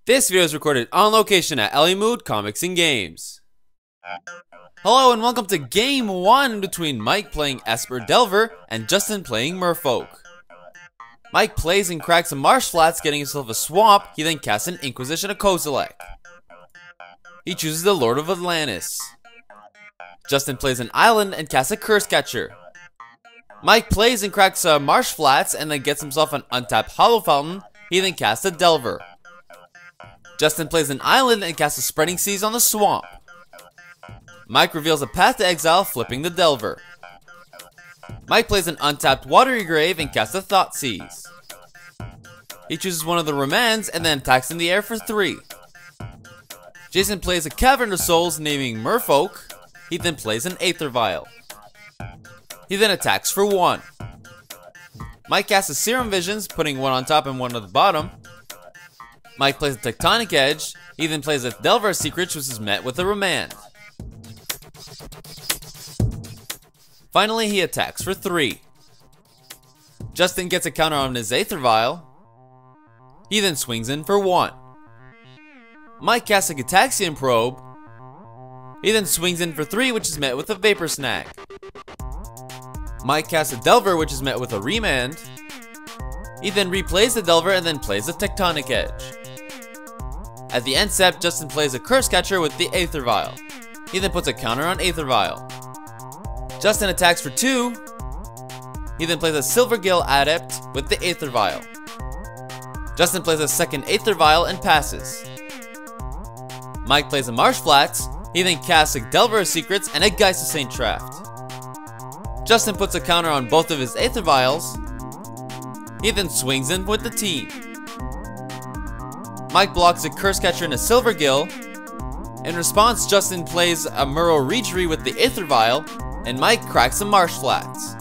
This video is recorded on location at Mood Comics and Games. Hello and welcome to Game 1 between Mike playing Esper Delver and Justin playing Merfolk. Mike plays and cracks some marsh flats, getting himself a swamp. He then casts an Inquisition of Kozilek. He chooses the Lord of Atlantis. Justin plays an island and casts a Curse Catcher. Mike plays and cracks marsh flats and then gets himself an untapped Hollow Fountain. He then casts a Delver. Justin plays an island and casts a Spreading Seas on the swamp. Mike reveals a Path to Exile, flipping the Delver. Mike plays an untapped Watery Grave and casts a Thoughtseize. He chooses one of the Remands and then attacks in the air for 3. Jason plays a Cavern of Souls, naming Merfolk. He then plays an Aether Vial. He then attacks for 1. Mike casts a Serum Visions, putting one on top and one on the bottom. Mike plays a Tectonic Edge. He then plays a Delver Secret, which is met with a Remand. Finally, he attacks for 3. Justin gets a counter on his Aether Vial. He then swings in for 1. Mike casts a Gitaxian Probe. He then swings in for 3, which is met with a Vapor Snag. Mike casts a Delver, which is met with a Remand. He then replays the Delver and then plays a Tectonic Edge. At the end step, Justin plays a Curse Catcher with the Aether Vial. He then puts a counter on Aether Vial. Justin attacks for 2. He then plays a Silvergill Adept with the Aether Vial. Justin plays a second Aether Vial and passes. Mike plays a Marsh Flats. He then casts a Delver of Secrets and a Geist of Saint Traft. Justin puts a counter on both of his Aether Vials. He then swings in with the team. Mike blocks a Curse Catcher and a Silvergill. In response, Justin plays a Muro Reejerey with the Aether Vial, and Mike cracks some Marsh Flats.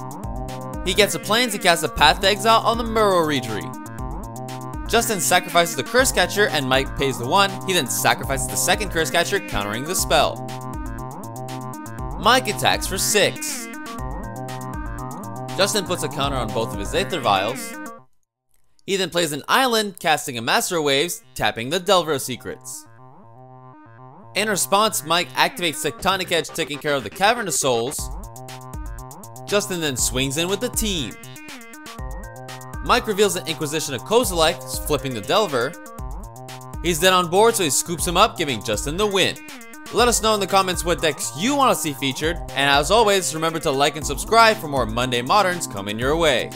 He gets a Plains and casts a Path to Exile on the Muro Reejerey. Justin sacrifices the Curse Catcher and Mike pays the 1. He then sacrifices the second Curse Catcher, countering the spell. Mike attacks for 6. Justin puts a counter on both of his Aether Vials. He then plays an island, casting a Master of Waves, tapping the Delver of Secrets. In response, Mike activates Tectonic Edge, taking care of the Cavern of Souls. Justin then swings in with the team. Mike reveals an Inquisition of Kozilek, flipping the Delver. He's then on board, so he scoops him up, giving Justin the win. Let us know in the comments what decks you want to see featured, and as always, remember to like and subscribe for more Monday Moderns coming your way.